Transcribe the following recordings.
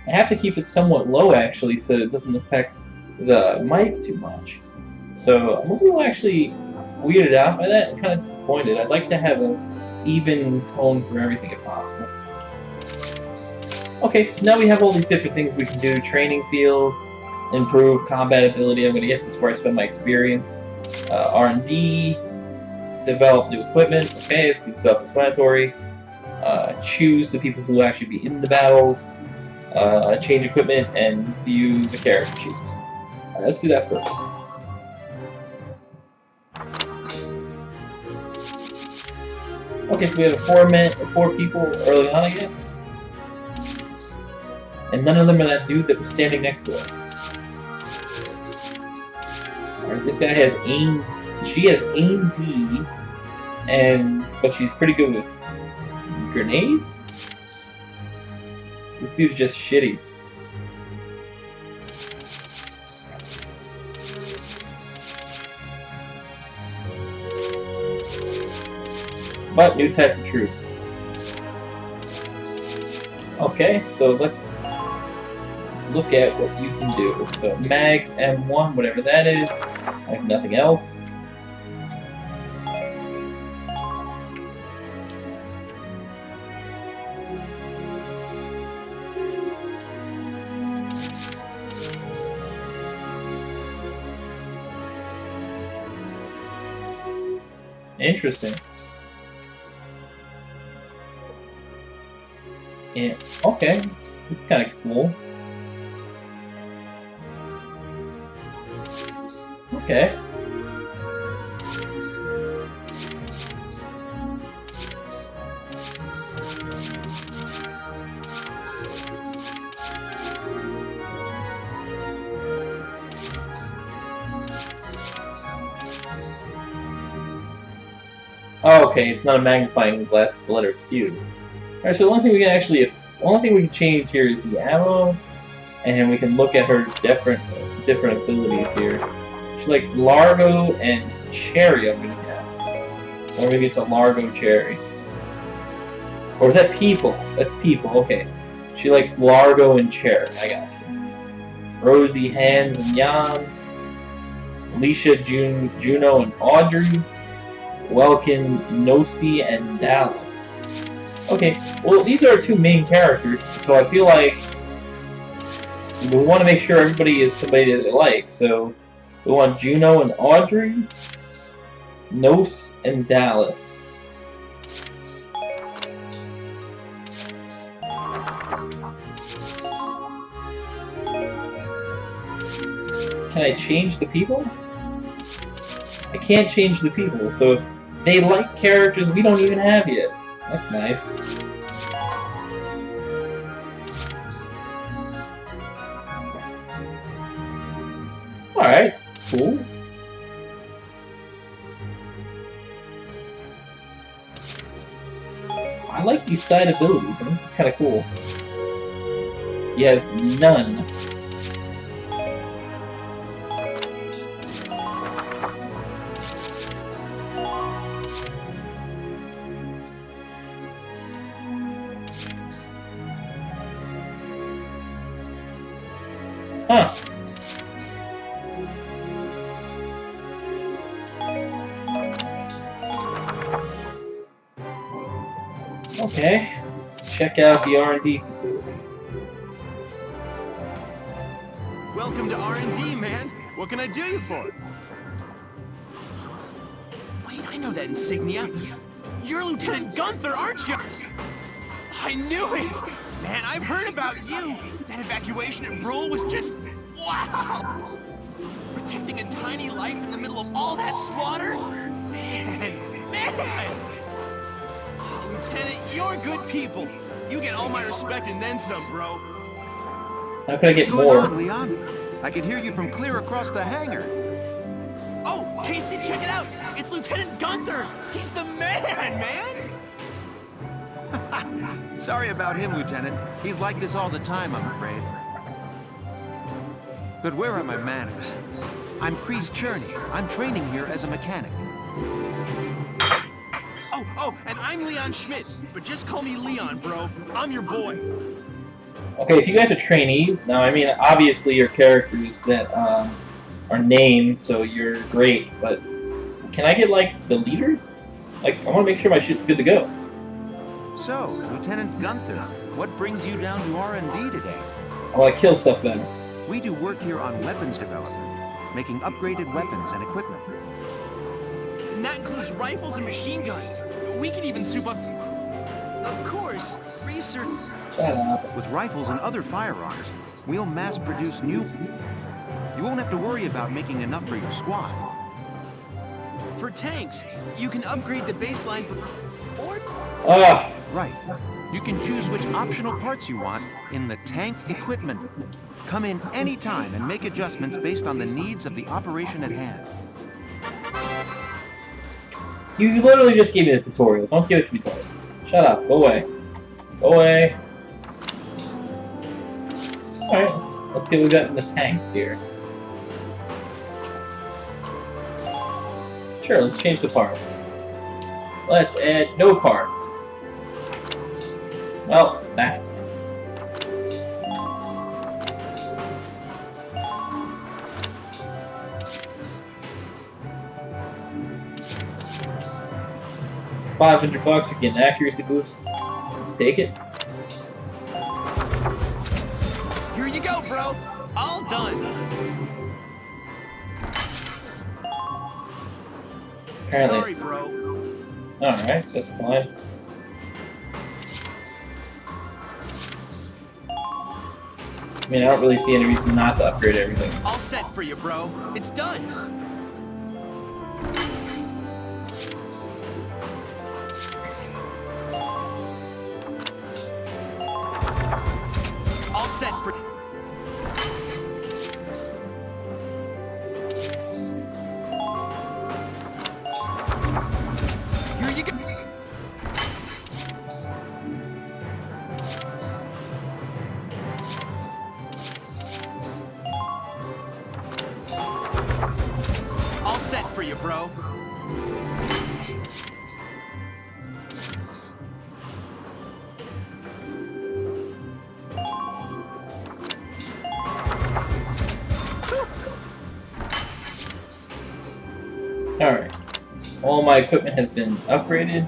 I have to keep it somewhat low, actually, so it doesn't affect the mic too much. So I'm a little actually weirded out by that and kind of disappointed. I'd like to have an even tone for everything if possible. Okay, so now we have all these different things we can do. Training field, improve combat ability. I'm going to guess that's where I spend my experience. R&D, develop new equipment. Okay, it seems self-explanatory. Choose the people who will actually be in the battles. Change equipment, and view the character sheets. Alright, let's do that first. Okay, so we have four people early on, I guess. And none of them are that dude that was standing next to us. Alright, this guy has aim. She has aim D, but she's pretty good with grenades? This dude is just shitty. But new types of troops. Okay, so let's look at what you can do. So mags M1, whatever that is. I have nothing else. Interesting. Yeah, okay. This is kind of cool. Okay. Oh, okay, it's not a magnifying glass, it's the letter Q. Alright, so the only thing we can change here is the ammo, and we can look at her different abilities here. She likes Largo and Cherry, I'm gonna guess. Or maybe it's a Largo Cherry. Or is that People? That's People, okay. She likes Largo and Cherry, I got you. Rosie, Hans, and Jan. Alicia, Juno, and Audrey. Welkin, Nosy, and Dallas. Okay, well these are our two main characters, so I feel like we want to make sure everybody is somebody that they like, so we want Juno and Audrey, Nos and Dallas. Can I change the people? I can't change the people, so they like characters we don't even have yet. That's nice. Alright, cool. I like these side abilities, I think it's kinda cool. He has none. Huh. Okay, let's check out the R&D facility. Welcome to R&D, man. What can I do you for? Wait, I know that insignia. You're Lieutenant Gunther, aren't you? I knew it! Man, I've heard about you! That evacuation at Brule was just... wow! Protecting a tiny life in the middle of all that slaughter? Man! Oh, Lieutenant, you're good people. You get all my respect and then some, bro. How can I get What's more? going on, Leon? I can hear you from clear across the hangar. Oh, Casey, check it out! It's Lieutenant Gunther! He's the man! Sorry about him, Lieutenant. He's like this all the time, I'm afraid. But where are my manners? I'm Priest Cherney. I'm training here as a mechanic. Oh, and I'm Leon Schmidt, but just call me Leon, bro. I'm your boy. Okay, if you guys are trainees, now I mean obviously your characters that are named, so you're great, but can I get like the leaders? Like I want to make sure my shit's good to go. So, Lieutenant Gunther, what brings you down to R&D today? I want to kill stuff better. We do work here on weapons development, making upgraded weapons and equipment. And that includes rifles and machine guns. We can even soup up... Of course, research... Shut up. With rifles and other firearms, we'll mass-produce new... You won't have to worry about making enough for your squad. For tanks, you can upgrade the baseline or... Ah. Right. You can choose which optional parts you want in the tank equipment. Come in any time and make adjustments based on the needs of the operation at hand. You literally just gave me the tutorial. Don't give it to me twice. Shut up. Go away. Go away. Alright, let's see what we got in the tanks here. Sure, let's change the parts. Let's add no parts. Well, that's nice. $500, you get an accuracy boost. Let's take it. Here you go, bro. All done. Apparently. Sorry, bro. Alright, that's fine. I mean, I don't really see any reason not to upgrade everything. All set for you, bro. It's done. All set for... Here you go. All set for you, bro. Alright. All my equipment has been upgraded.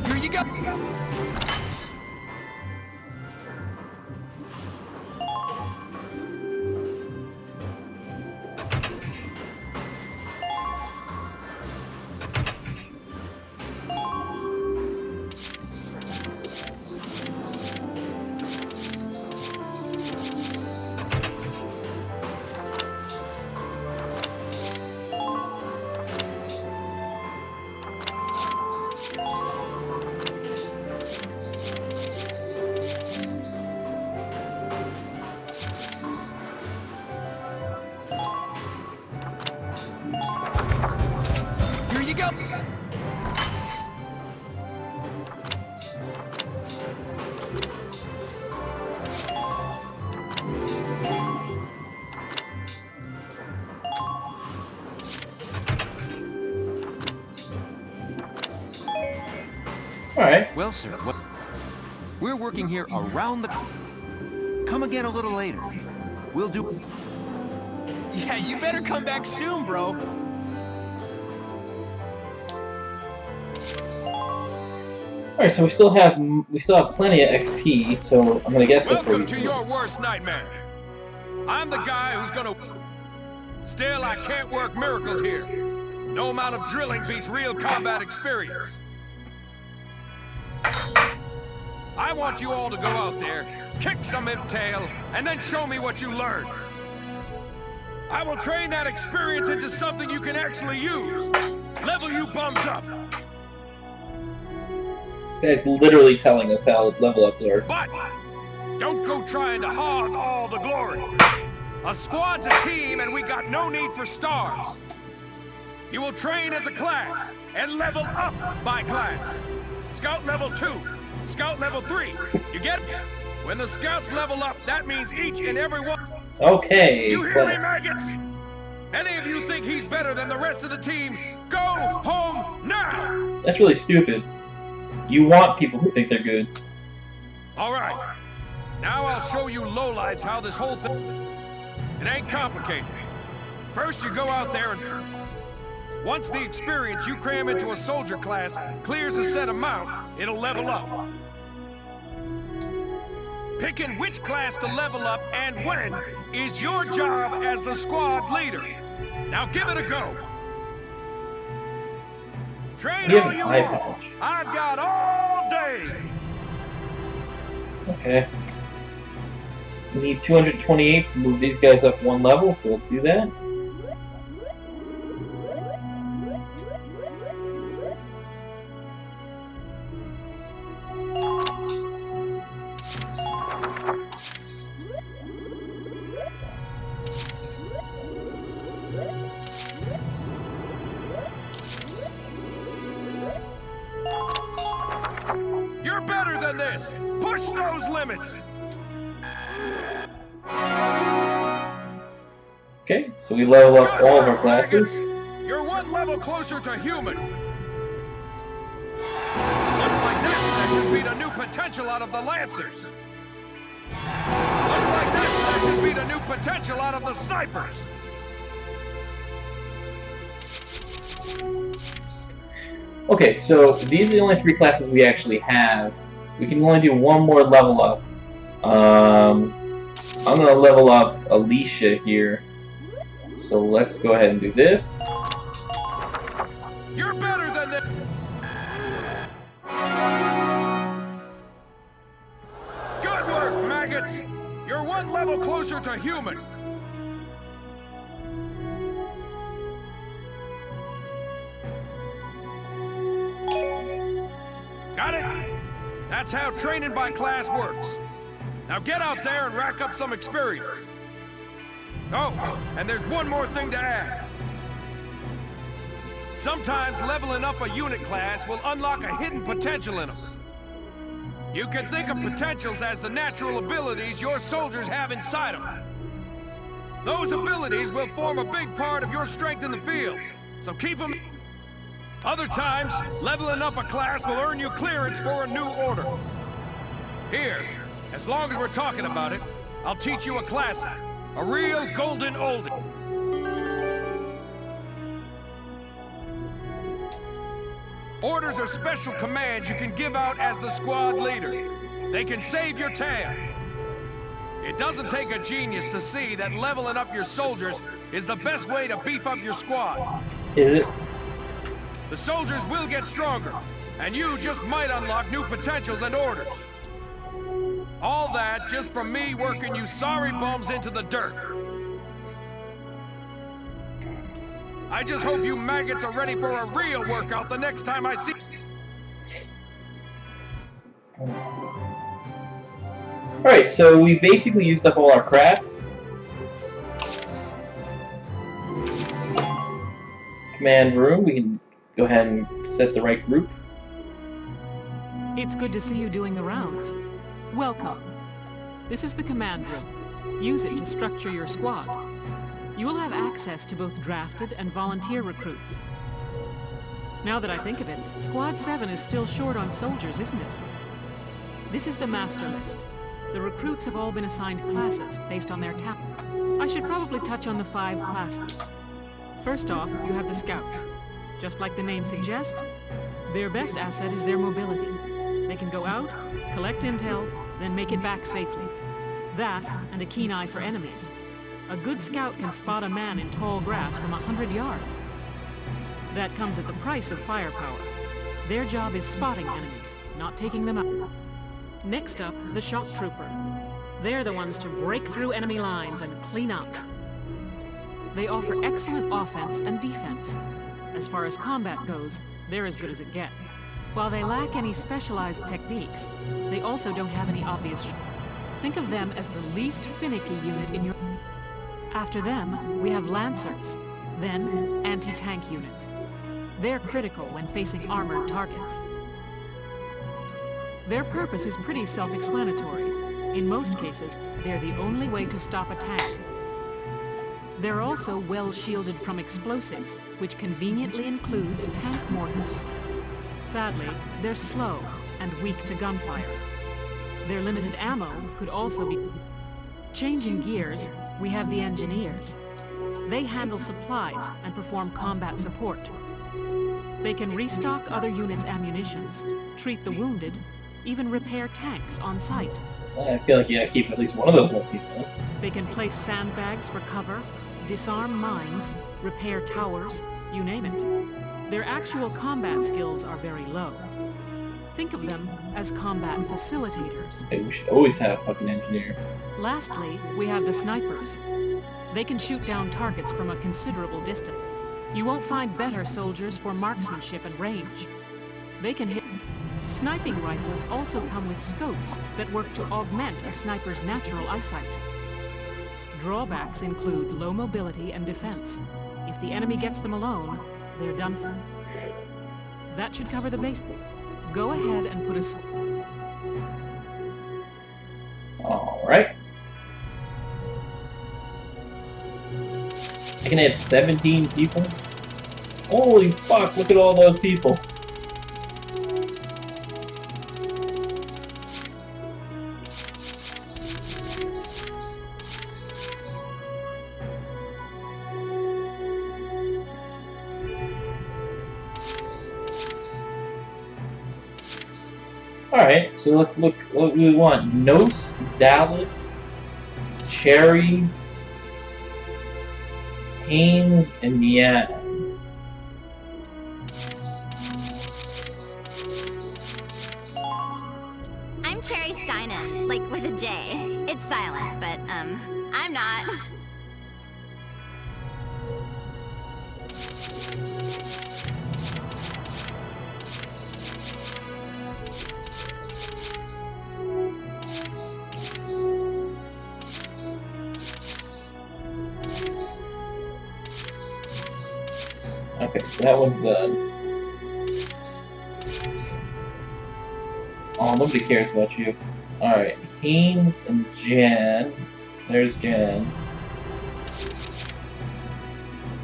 Here you go. Here you go. Alright. Well, sir, we're working here around the... Come again a little later. We'll do... Yeah, you better come back soon, bro. Alright, so we still have plenty of XP, so I'm gonna guess that's where we Welcome to your worst nightmare. I'm the guy who's gonna... Still, I can't work miracles here. No amount of drilling beats real combat experience. I want you all to go out there, kick some imp tail, and then show me what you learned. I will train that experience into something you can actually use. Level you bums up. This guy's literally telling us how to level up our... But don't go trying to hog all the glory. A squad's a team, and we got no need for stars. You will train as a class and level up by class. Scout level 2, Scout level 3. You get it? When the scouts level up, that means each and every one. Okay, You hear me, maggots? Any of you think he's better than the rest of the team? Go home now! That's really stupid. You want people who think they're good. All right. Now I'll show you lowlives how this whole thing... It ain't complicated. First, you go out there and... Once the experience you cram into a soldier class clears a set amount, it'll level up. Picking which class to level up and when is your job as the squad leader. Now give it a go. Train all you want. I've got all day. Okay. We need 228 to move these guys up one level, so let's do that. You're better than this. Push those limits. Okay, so we level up Good all of work, our classes. maggots. You're one level closer to human. Looks like that section beat a new potential out of the Lancers. Looks like that section beat a new potential out of the snipers. Okay, so these are the only 3 classes we actually have. We can only do one more level up. I'm gonna level up Alicia here. So let's go ahead and do this. You're better than this. Good work, maggots. You're one level closer to human. Got it? That's how training by class works. Now get out there and rack up some experience. Oh, and there's one more thing to add. Sometimes leveling up a unit class will unlock a hidden potential in them. You can think of potentials as the natural abilities your soldiers have inside them. Those abilities will form a big part of your strength in the field, so keep them. Other times, leveling up a class will earn you clearance for a new order. Here, as long as we're talking about it, I'll teach you a classic. A real golden oldie. Orders are special commands you can give out as the squad leader. They can save your tail. It doesn't take a genius to see that leveling up your soldiers is the best way to beef up your squad. Is it? The soldiers will get stronger, and you just might unlock new potentials and orders. All that just from me working you sorry bums into the dirt. I just hope you maggots are ready for a real workout the next time I see. Alright, so we basically used up all our craft. Command room, we can go ahead and set the right group. It's good to see you doing the rounds. Welcome. This is the command room. Use it to structure your squad. You will have access to both drafted and volunteer recruits. Now that I think of it, Squad 7 is still short on soldiers, isn't it? This is the master list. The recruits have all been assigned classes based on their talent. I should probably touch on the 5 classes. First off, you have the scouts. Just like the name suggests, their best asset is their mobility. They can go out, collect intel, then make it back safely. That, and a keen eye for enemies. A good scout can spot a man in tall grass from 100 yards. That comes at the price of firepower. Their job is spotting enemies, not taking them out. Next up, the shock trooper. They're the ones to break through enemy lines and clean up. They offer excellent offense and defense. As far as combat goes, they're as good as it gets. While they lack any specialized techniques, they also don't have any obvious. Think of them as the least finicky unit in your. After them, we have Lancers, then anti-tank units. They're critical when facing armored targets. Their purpose is pretty self-explanatory. In most cases, they're the only way to stop a tank. They're also well shielded from explosives, which conveniently includes tank mortars. Sadly, they're slow and weak to gunfire. Their limited ammo could also be... Changing gears, we have the Engineers. They handle supplies and perform combat support. They can restock other units' ammunitions, treat the wounded, even repair tanks on site. I feel like you gotta keep at least one of those little teeth, though. They can place sandbags for cover, disarm mines, repair towers, you name it. Their actual combat skills are very low. Think of them as combat facilitators. Hey, we should always have a fucking engineer. Lastly, we have the snipers. They can shoot down targets from a considerable distance. You won't find better soldiers for marksmanship and range. They can hit... Sniping rifles also come with scopes that work to augment a sniper's natural eyesight. Drawbacks include low mobility and defense. If the enemy gets them alone, they're done for. That should cover the basics. Go ahead and put a... Alright. I can add 17 people? Holy fuck, look at all those people. Alright, so let's look what we want. Nos, Dallas, Cherry, Haynes, and Yan. I'm Cherry Steinen, like with a J. It's silent, but, I'm not. Okay, so that one's done. Oh, nobody cares about you. Alright, Haynes and Jan. There's Jan.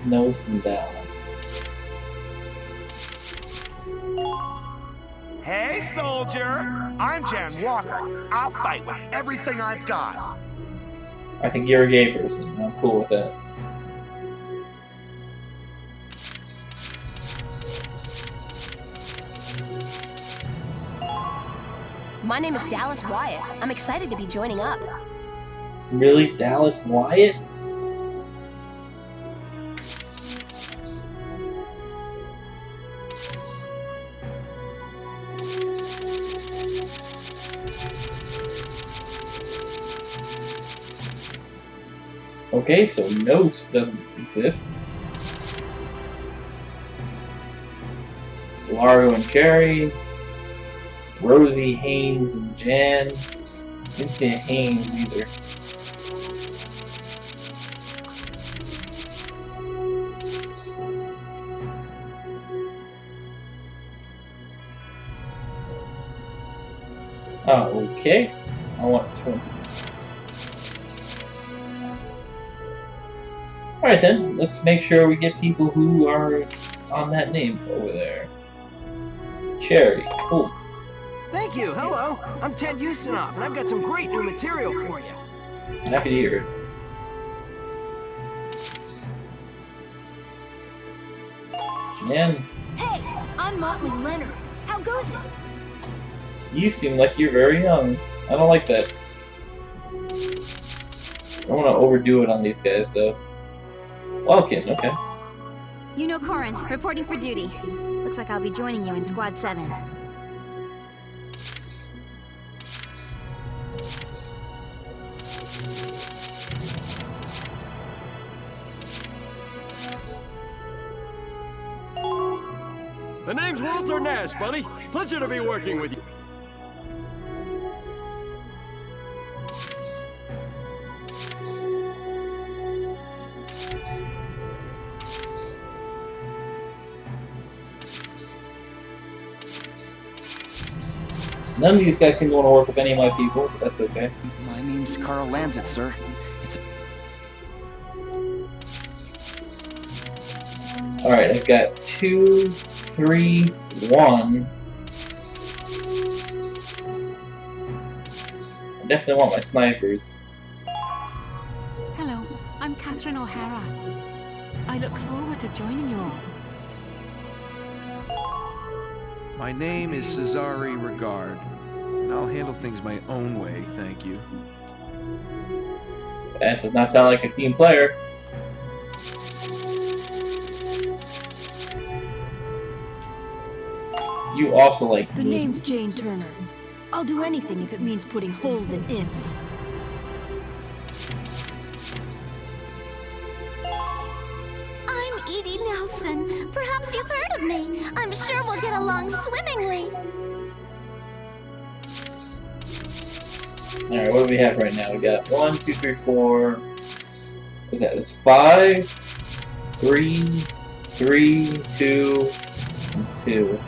Nos and Dallas. Hey, soldier! I'm Jan Walker. I'll fight with everything I've got. I think you're a gay person. I'm cool with that. My name is Dallas Wyatt. I'm excited to be joining up. Really? Dallas Wyatt? Okay, so Nos doesn't exist. Lario and Cherry. Rosie, Haynes, and Jan. Didn't see a Haynes either. Oh, okay. I want 20. Alright then, let's make sure we get people who are on that name over there. Cherry, cool. Thank you, hello. I'm Ted Ustinov, and I've got some great new material for you. Happy to hear it. Jan, Hey, I'm Motley Leonard. How goes it? you seem like you're very young. I don't like that. I don't want to overdo it on these guys, though. Welkin, okay. You know Corin, reporting for duty. Looks like I'll be joining you in Squad 7. My name's Walter Nash, buddy. Pleasure to be working with you. None of these guys seem to want to work with any of my people, but that's okay. My name's Carl Lanzet, sir. It's Alright, I've got 2, 3, 1. I definitely want my snipers. Hello, I'm Catherine O'Hara. I look forward to joining you all. My name is Cesare Regard, and I'll handle things my own way, thank you. That does not sound like a team player. You also like The name's Jane Turner. I'll do anything if it means putting holes in imps. I'm Edie Nelson. Perhaps you've heard of me. I'm sure we'll get along swimmingly. Alright, what do we have right now? We got 1, 2, 3, 4. What's that? It's 5, 3, 3, 2, and 2.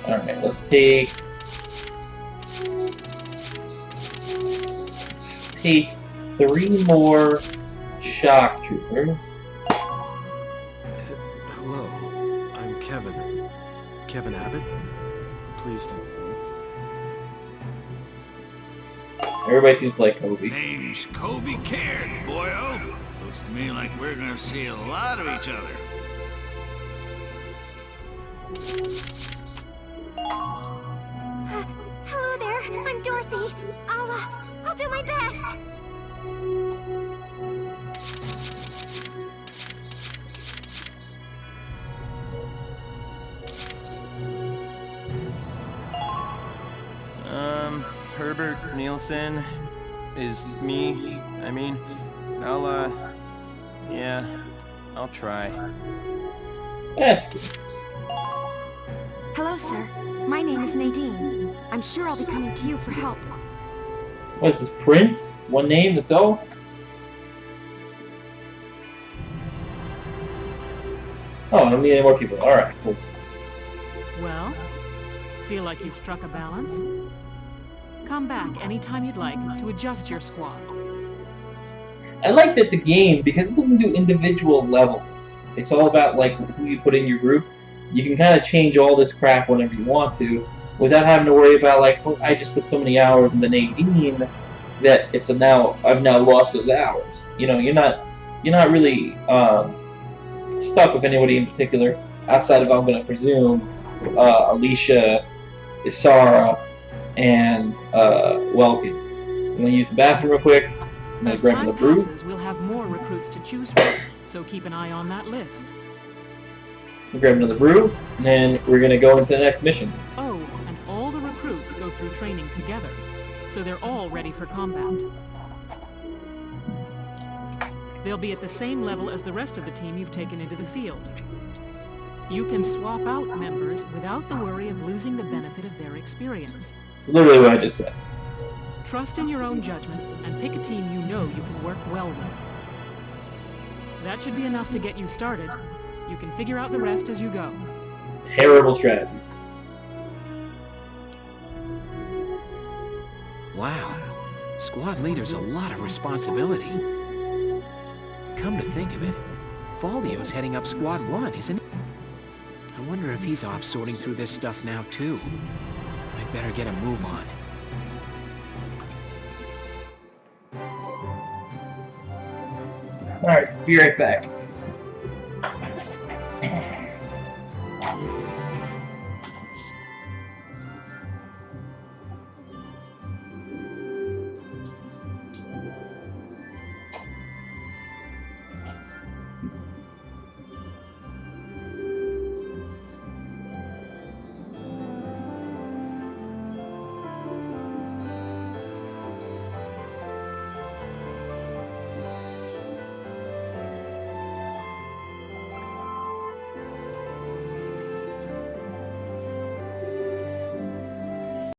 Alright, let's take 3 more shock troopers. Hello, I'm Kevin. Kevin Abbott? Pleased to... Everybody seems to like Kobe. Name's Kobe Caird, boyo. Looks to me like we're gonna see a lot of each other. Hello there. I'm Dorothy. I'll do my best. Herbert Nielsen is me. I mean, yeah, I'll try. That's good. Hello, sir. My name is Nadine. I'm sure I'll be coming to you for help. What is this, Prince? One name, that's all? Oh, I don't need any more people. Alright, cool. Well, feel like you've struck a balance? Come back anytime you'd like to adjust your squad. I like that the game, because it doesn't do individual levels, it's all about like who you put in your group. You can kind of change all this crap whenever you want to, without having to worry about like, oh, I just put so many hours in the Nadine that I've now lost those hours. You know, you're not really stuck with anybody in particular, outside of, I'm going to presume, Alicia, Isara, and Welkin. I'm going to use the bathroom real quick. I'm going As to grab time the brew. passes, we'll have more recruits to choose from, so keep an eye on that list. We'll grab another brew, and then we're going to go into the next mission. Oh, and all the recruits go through training together, so they're all ready for combat. They'll be at the same level as the rest of the team you've taken into the field. You can swap out members without the worry of losing the benefit of their experience. It's literally what I just said. Trust in your own judgment and pick a team you know you can work well with. That should be enough to get you started. You can figure out the rest as you go. Terrible strategy. Wow. Squad leader's a lot of responsibility. Come to think of it, Valdio's heading up Squad 1, isn't he? I wonder if he's off sorting through this stuff now, too. I'd better get a move on. Alright, be right back.